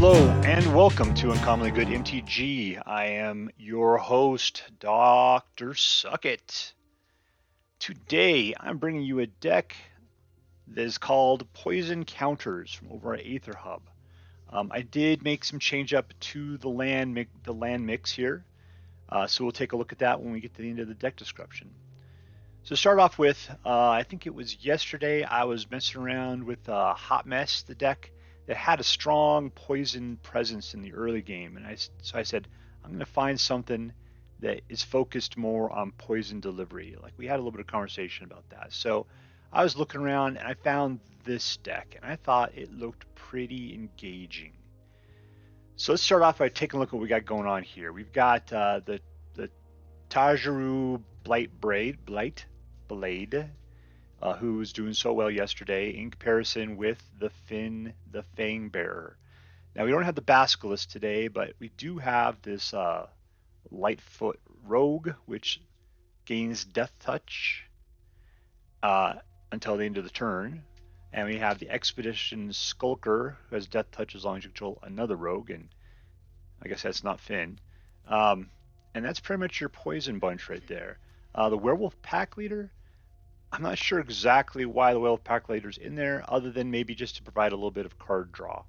Hello and welcome to Uncommonly Good MTG. I am your host, Dr. Suckit. Today I'm bringing you a deck that is called Poison Counters from over at Aether Hub. I did make some change up to the land mix here, so we'll take a look at that when we get to the end of the deck description. So to start off with, I think it was yesterday I was messing around with Hot Mess, the deck that had a strong poison presence in the early game, and so I said I'm going to find something that is focused more on poison delivery. Like, we had a little bit of conversation about that. So I was looking around and I found this deck, and I thought it looked pretty engaging. So let's start off by taking a look at what we got going on here. We've got the Tajuru Blightblade, who was doing so well yesterday in comparison with the Fynn, the Fangbearer. Now, we don't have the Basilisk today, but we do have this Lightfoot Rogue, which gains Death Touch until the end of the turn. And we have the Expedition Skulker, who has Death Touch as long as you control another Rogue, and I guess that's not Fynn. And that's pretty much your poison bunch right there. The Werewolf Pack Leader, I'm not sure exactly why the Werewolf Pack Leader's in there, other than maybe just to provide a little bit of card draw.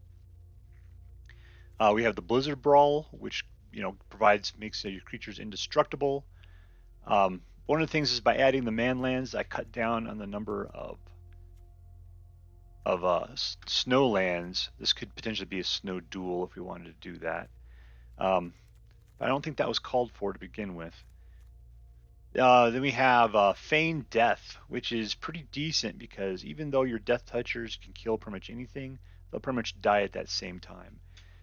We have the Blizzard Brawl, which makes your creatures indestructible. One of the things is by adding the man lands, I cut down on the number of snow lands. This could potentially be a snow duel if we wanted to do that. But I don't think that was called for to begin with. Then we have Feign Death, which is pretty decent because even though your Death Touchers can kill pretty much anything, they'll pretty much die at that same time.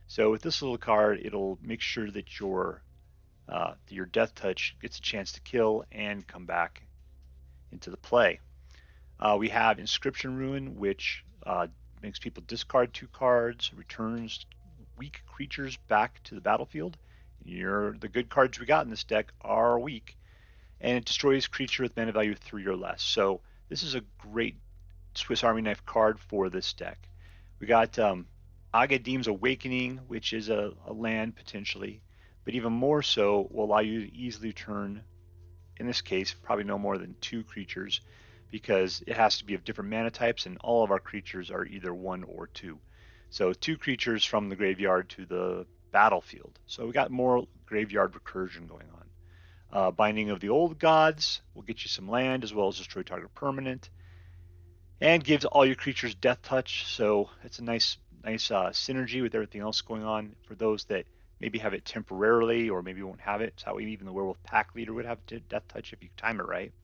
So with this little card, it'll make sure that your Death Touch gets a chance to kill and come back into the play. We have Inscription Ruin, which makes people discard 2 cards, returns weak creatures back to the battlefield. The good cards we got in this deck are weak, and it destroys creature with mana value 3 or less. So this is a great Swiss Army knife card for this deck. We got Agadeem's Awakening, which is a land potentially, but even more so will allow you to easily turn, in this case, probably no more than 2 creatures, because it has to be of different mana types, and all of our creatures are either 1 or 2. So 2 creatures from the graveyard to the battlefield. So we got more graveyard recursion going on. Binding of the Old Gods will get you some land as well as destroy target permanent, and gives all your creatures Death Touch. So it's a nice synergy with everything else going on for those that maybe have it temporarily or maybe won't have it. So even the Werewolf Pack Leader would have Death Touch if you time it right.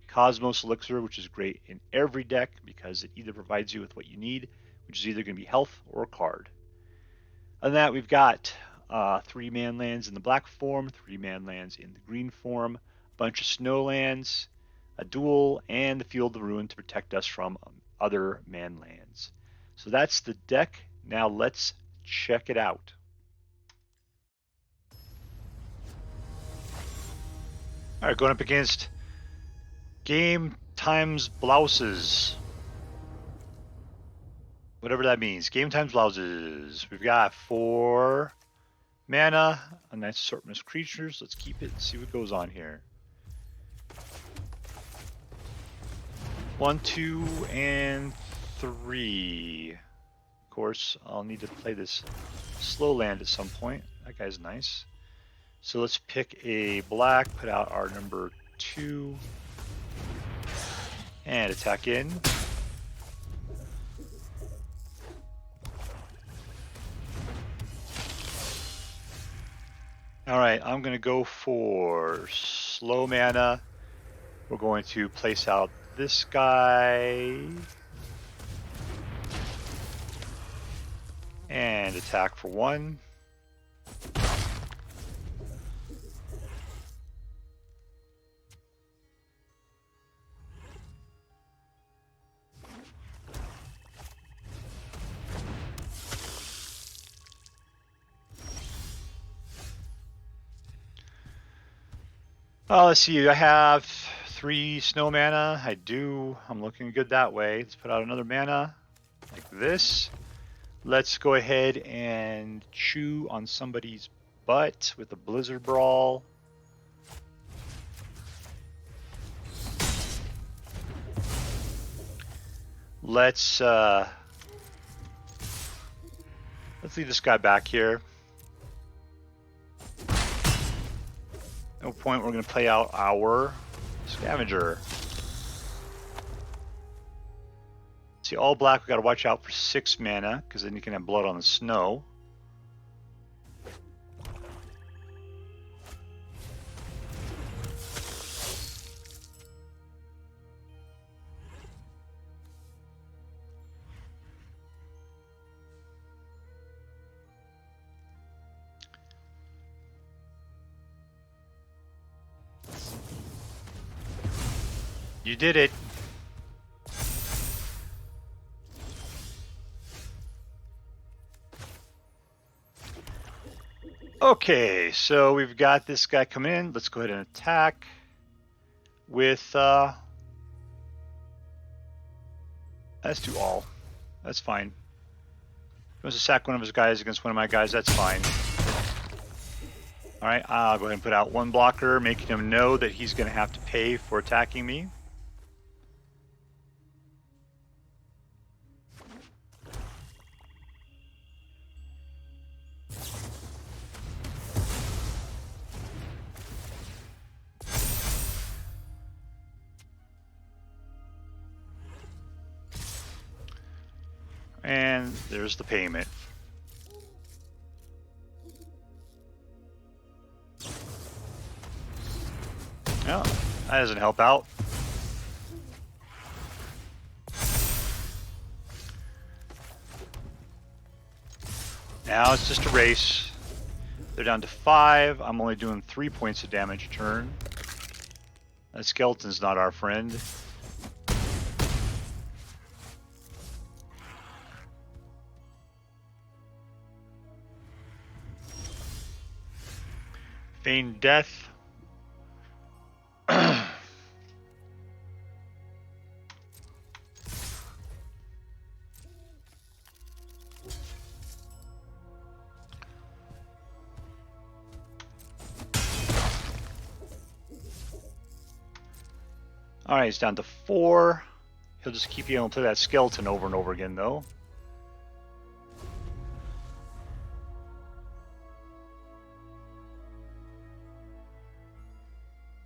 Cosmos Elixir, which is great in every deck because it either provides you with what you need, which is either going to be health or a card. Other than that, we've got 3 man lands in the black form, 3 man lands in the green form, a bunch of snow lands, a duel, and the Field of Ruin to protect us from other man lands. So that's the deck. Now let's check it out. All right, going up against GAMExBLOUSES. Whatever that means. GAMExBLOUSES. We've got 4 mana, a nice assortment of creatures. Let's keep it and see what goes on here. 1, 2, and 3. Of course, I'll need to play this slow land at some point. That guy's nice. So let's pick a black, put out our number 2, and attack in. All right, I'm going to go for slow mana. We're going to place out this guy and attack for 1. Let's see, I have 3 snow mana. I do. I'm looking good that way. Let's put out another mana like this. let's go ahead and chew on somebody's butt with a Blizzard Brawl. Let's leave this guy back here. No point, we're going to play out our Scavenger. See, all black, we got to watch out for 6 mana, because then you can have blood on the snow. You did it. Okay, so we've got this guy coming in. Let's go ahead and attack with let's do all. That's fine. If he wants to sack one of his guys against one of my guys, that's fine. Alright, I'll go ahead and put out one blocker, making him know that he's going to have to pay for attacking me. And there's the payment. No, that doesn't help out. Now it's just a race. They're down to 5. I'm only doing 3 points of damage a turn. That skeleton's not our friend. Feign death. Alright, he's down to 4. He'll just keep being able to play that skeleton over and over again, though.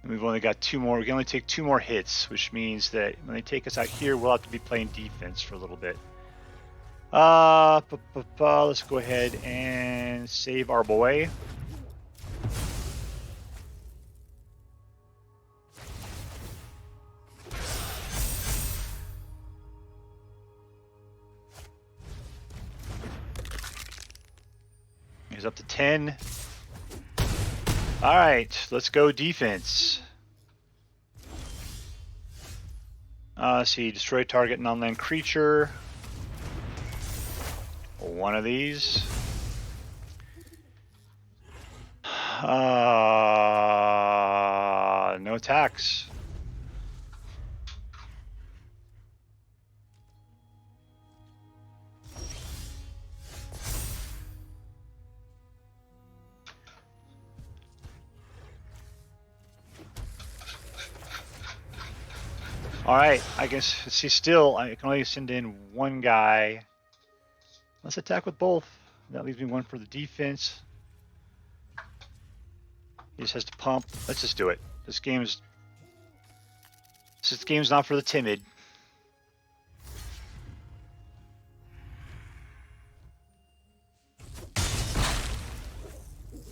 And we've only got 2 more. We can only take 2 more hits, which means that when they take us out here, we'll have to be playing defense for a little bit. Let's go ahead and save our boy. He's up to 10. All right, let's go defense. See, destroy target non-land creature. One of these. No attacks. Alright, I guess, see, still, I can only send in one guy. Let's attack with both. That leaves me one for the defense. He just has to pump. Let's just do it. This game's not for the timid.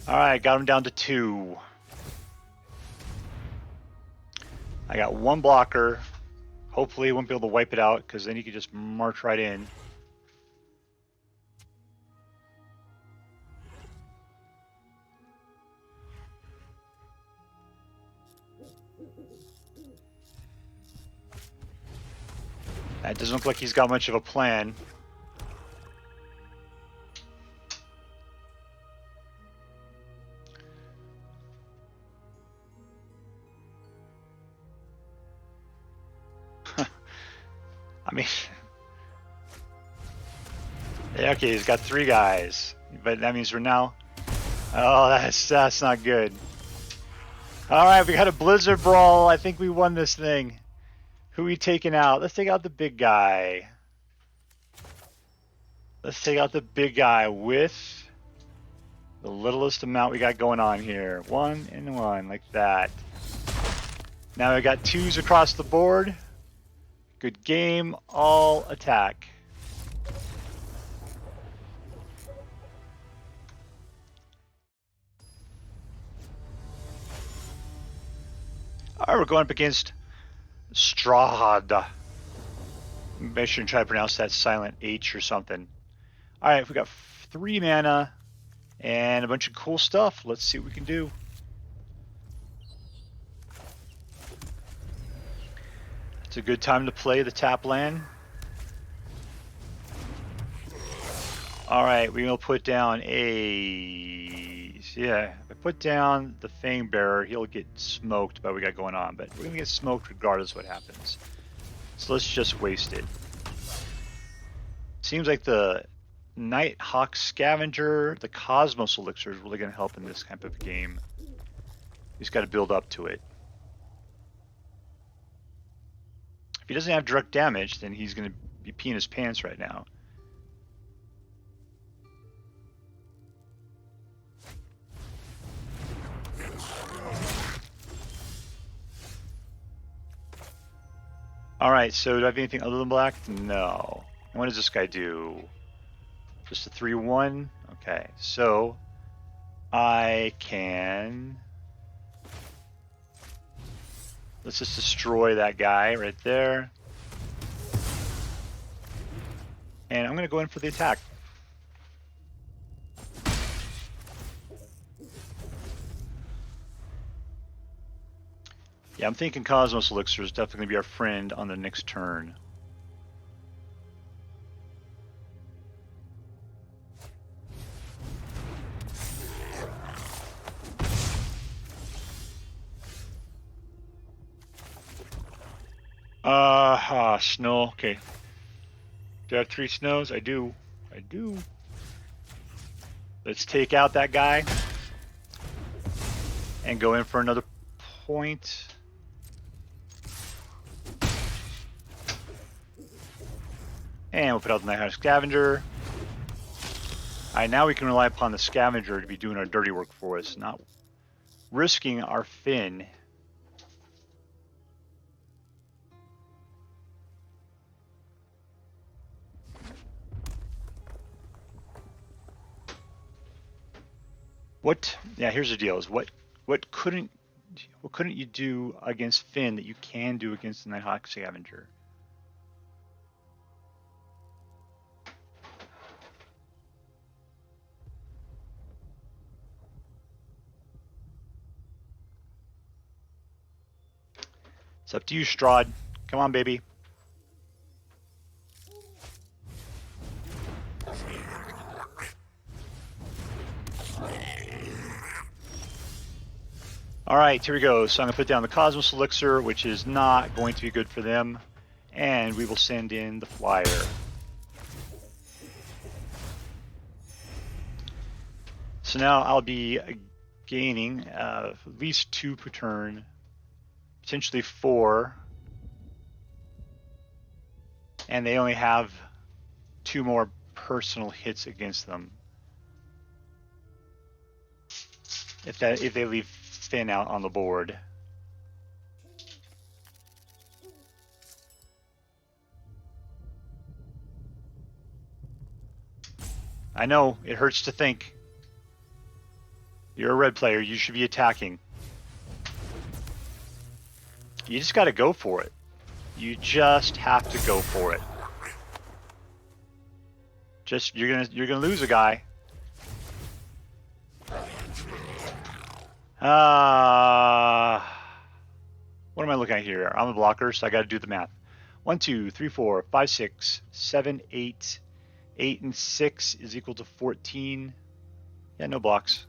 Alright, got him down to 2. I got 1 blocker. Hopefully he won't be able to wipe it out, because then he could just march right in. That doesn't look like he's got much of a plan. I mean, Yeah, okay, he's got 3 guys, but that means we're now. Oh, that's not good. All right, we got a Blizzard Brawl. I think we won this thing. Who are we taking out? Let's take out the big guy. Let's take out the big guy with the littlest amount we got going on here. 1 and 1, like that. Now we got 2s across the board. Good game, all attack. All right, we're going up against Strahd. Make sure and try to pronounce that silent H or something. All right, we got 3 mana and a bunch of cool stuff. Let's see what we can do. It's a good time to play the tap land. All right, we will put down if I put down the Fangbearer, he'll get smoked by what we got going on, but we're gonna get smoked regardless of what happens. So let's just waste it. Seems like the Nighthawk Scavenger, the Cosmos Elixir is really gonna help in this type of game. He's got to build up to it. If he doesn't have direct damage, then he's gonna be peeing his pants right now. Alright, so do I have anything other than black? No. And what does this guy do? Just a 3-1? Okay, so I can... Let's just destroy that guy right there. And I'm going to go in for the attack. Yeah, I'm thinking Cosmos Elixir is definitely going to be our friend on the next turn. Snow, okay. Do I have 3 snows? I do. I do. Let's take out that guy. And go in for another point. And we'll put out the Nighthawk Scavenger. Alright, now we can rely upon the Scavenger to be doing our dirty work for us, not risking our Fynn. Yeah, here's the deal: is what couldn't you do against Fynn that you can do against the Nighthawk Scavenger? It's up to you, Strahd. Come on, baby. Alright, here we go. So I'm going to put down the Cosmos Elixir, which is not going to be good for them. And we will send in the Flyer. So now I'll be gaining at least 2 per turn. Potentially 4. And they only have 2 more personal hits against them. If they leave Fynn out on the board. I know, it hurts to think. You're a red player, you should be attacking. You just gotta go for it. You just have to go for it. You're gonna lose a guy. What am I looking at here? I'm a blocker, so I got to do the math. 1, 2, 3, 4, 5, 6, 7, 8. 8 and 6 is equal to 14. Yeah, no blocks.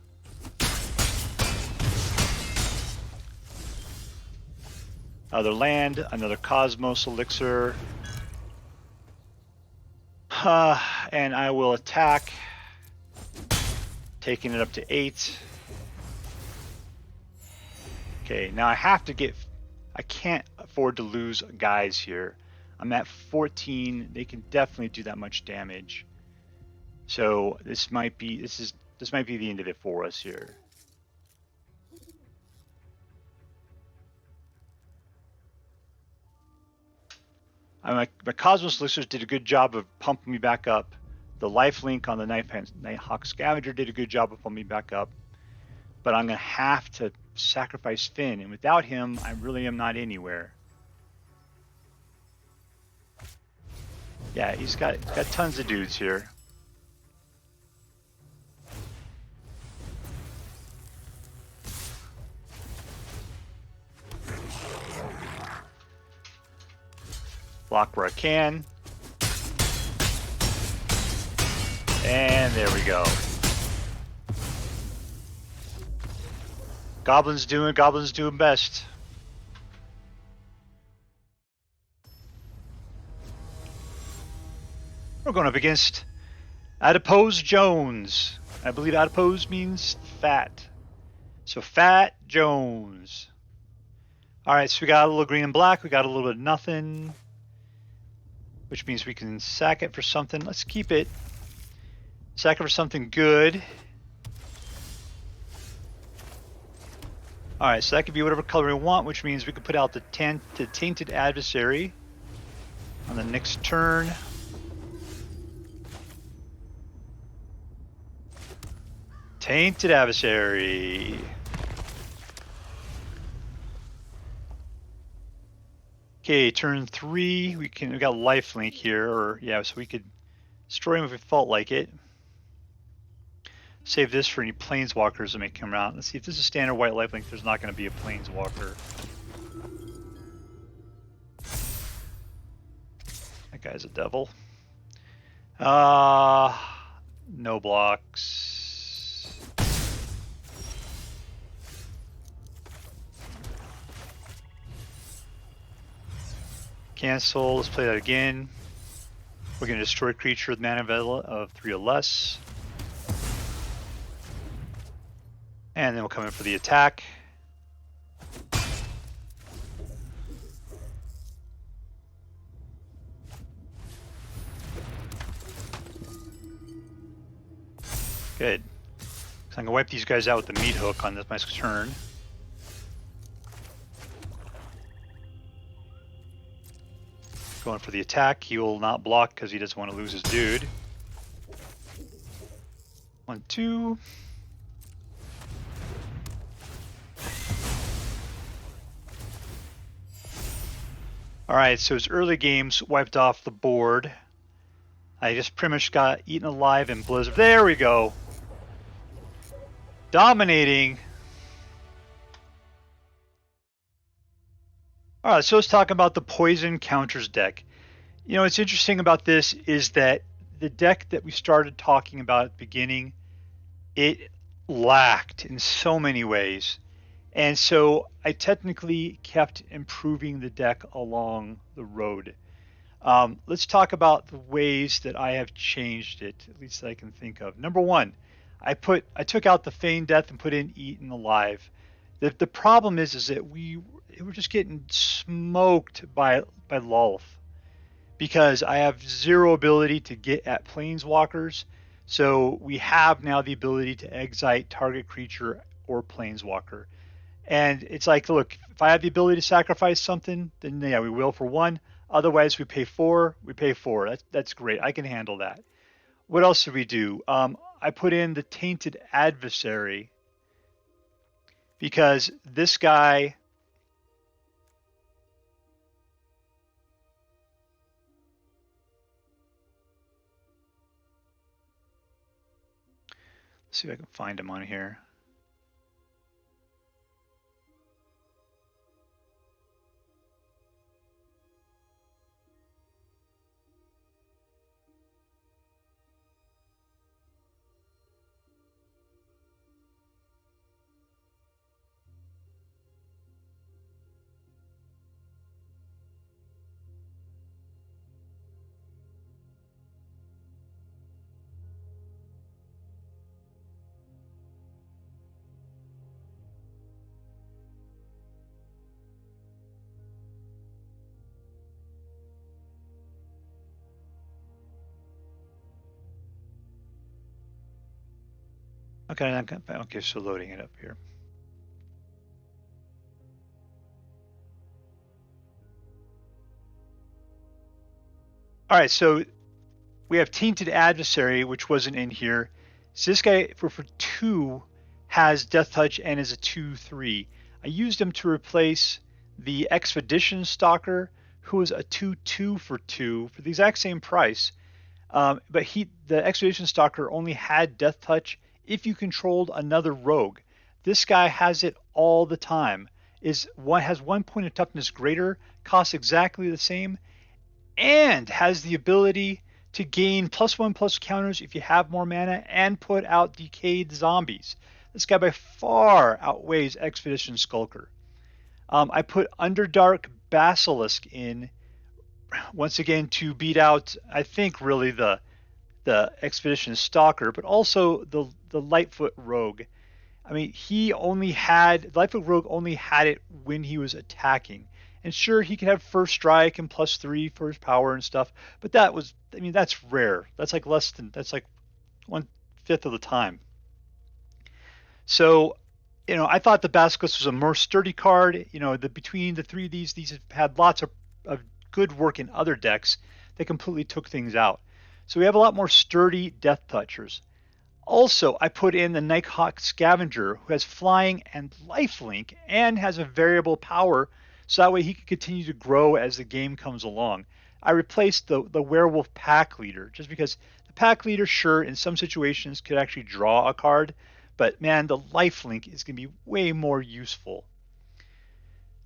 Other land, another Cosmos Elixir. And I will attack, taking it up to 8. Okay, now I have to get... I can't afford to lose guys here. I'm at 14. They can definitely do that much damage. So this might be the end of it for us here. My Cosmos Elixir did a good job of pumping me back up. The life link on the Nighthawk Scavenger did a good job of pumping me back up. But I'm going to have to sacrifice Fynn, and without him, I really am not anywhere. Yeah, he's got tons of dudes here. Block where I can. And there we go. Goblins doing best. We're going up against Adiposejones. I believe adipose means fat. So Fat Jones. Alright, so we got a little green and black. We got a little bit of nothing. Which means we can sack it for something. Let's keep it. Sack it for something good. Alright, so that could be whatever color we want, which means we could put out the Tainted Adversary on the next turn. Tainted Adversary. Okay, turn 3. We got lifelink here, or yeah, so we could destroy him if we felt like it. Save this for any planeswalkers that may come out. Let's see if this is standard white lifelink. There's not going to be a planeswalker. That guy's a devil. No blocks. Cancel. Let's play that again. We're going to destroy a creature with mana of 3 or less. And then we'll come in for the attack. Good. So I'm going to wipe these guys out with the Meathook on this my turn. Going for the attack. He will not block because he doesn't want to lose his dude. 1, 2. Alright, so his early games wiped off the board. I just pretty much got eaten alive in Blizzard. There we go. Dominating. Alright, so let's talk about the Poison Counters deck. You know, what's interesting about this is that the deck that we started talking about at the beginning, it lacked in so many ways. And so I technically kept improving the deck along the road. Let's talk about the ways that I have changed it, at least that I can think of. Number 1, I took out the Feign Death and put in Eaten Alive. The problem is that we were just getting smoked by Lolth, because I have 0 ability to get at Planeswalkers. So we have now the ability to exile target creature or Planeswalker. And it's like, look, if I have the ability to sacrifice something, then yeah, we will for 1. Otherwise, we pay 4. We pay 4. That's great. I can handle that. What else did we do? I put in the Tainted Adversary because this guy... Let's see if I can find him on here. Okay, so loading it up here. All right, so we have Tainted Adversary, which wasn't in here. So this guy for 2 has Death Touch and is a 2/3. I used him to replace the Expedition Stalker, who was a 2/2 for 2 for the exact same price. But the Expedition Stalker only had Death Touch if you controlled another rogue. This guy has it all the time. Has 1 point of toughness greater, costs exactly the same, and has the ability to gain +1/+1 counters if you have more mana and put out decayed zombies. This guy by far outweighs Expedition Skulker. I put Underdark Basilisk in once again to beat out, I think, really the Expedition Stalker, but also the Lightfoot Rogue. I mean, Lightfoot Rogue only had it when he was attacking. And sure, he could have first strike and +3 for his power and stuff, but that's rare. That's like 1/5 of the time. So, I thought the Basilisk was a more sturdy card. Between the 3 of these have had lots of good work in other decks that completely took things out. So we have a lot more sturdy Death Touchers. Also, I put in the Nighthawk Scavenger, who has flying and lifelink and has a variable power, so that way he can continue to grow as the game comes along. I replaced the Werewolf Pack Leader, just because the Pack Leader, sure, in some situations could actually draw a card, but man, the lifelink is going to be way more useful.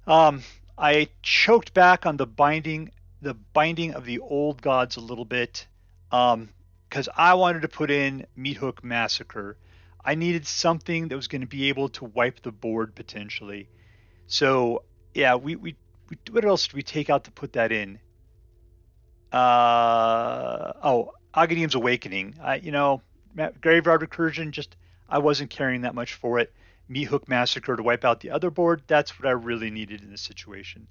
I choked back on the binding of the old gods a little bit, because I wanted to put in Meathook Massacre. I needed something that was going to be able to wipe the board potentially. So yeah, we what else did we take out to put that in? Aghanim's Awakening. Graveyard Recursion, I wasn't caring that much for it. Meathook Massacre to wipe out the other board, that's what I really needed in this situation.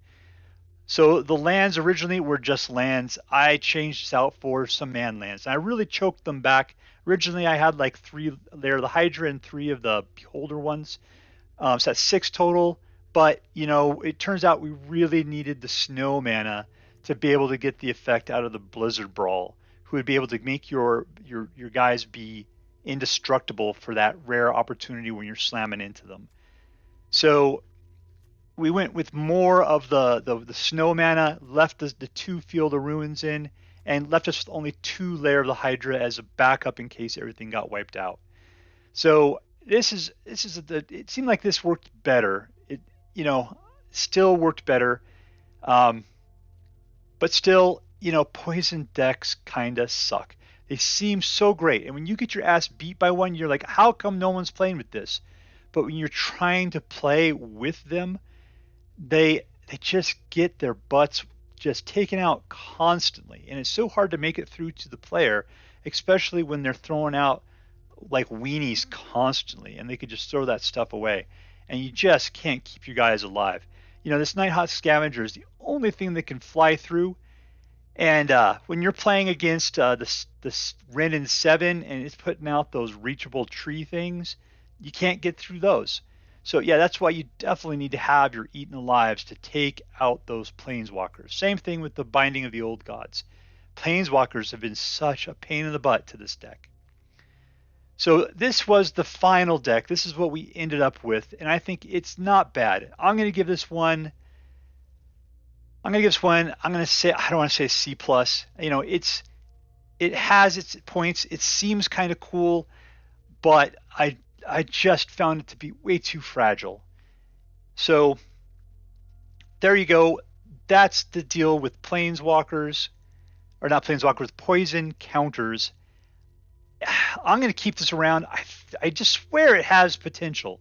So the lands originally were just lands. I changed this out for some man lands. And I really choked them back. Originally I had like 3 Lair of the Hydra and 3 of the Beholder ones. So that's 6 total. But, it turns out we really needed the snow mana to be able to get the effect out of the Blizzard Brawl, who would be able to make your guys be indestructible for that rare opportunity when you're slamming into them. So we went with more of the snow mana, left the 2 Field of Ruins in, and left us with only 2 Lair of the Hydra as a backup in case everything got wiped out. So it seemed like this worked better. It still worked better, but still, poison decks kind of suck. They seem so great, and when you get your ass beat by one, you're like, how come no one's playing with this? But when you're trying to play with them, they just get their butts just taken out constantly, and it's so hard to make it through to the player, especially when they're throwing out like weenies constantly, and they could just throw that stuff away, and you just can't keep your guys alive. This Nighthawk Scavenger is the only thing that can fly through, and when you're playing against this Ren and 7 and it's putting out those reachable tree things, you can't get through those. So yeah, that's why you definitely need to have your Eaten Alives to take out those Planeswalkers. Same thing with the Binding of the Old Gods. Planeswalkers have been such a pain in the butt to this deck. So this was the final deck. This is what we ended up with, and I think it's not bad. I'm going to give this one, I don't want to say C+. It has its points. It seems kind of cool, but I just found it to be way too fragile. So there you go. That's the deal with Planeswalkers, or not Planeswalkers, with poison counters. I'm going to keep this around. I just swear it has potential,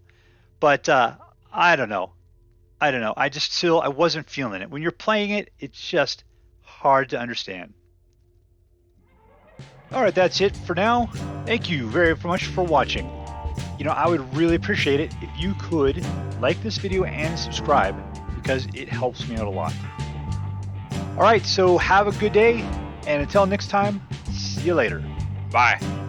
but I don't know. I wasn't feeling it. When you're playing it, it's just hard to understand. All right, that's it for now. Thank you very much for watching. I would really appreciate it if you could like this video and subscribe, because it helps me out a lot. All right, so have a good day, and until next time, see you later. Bye.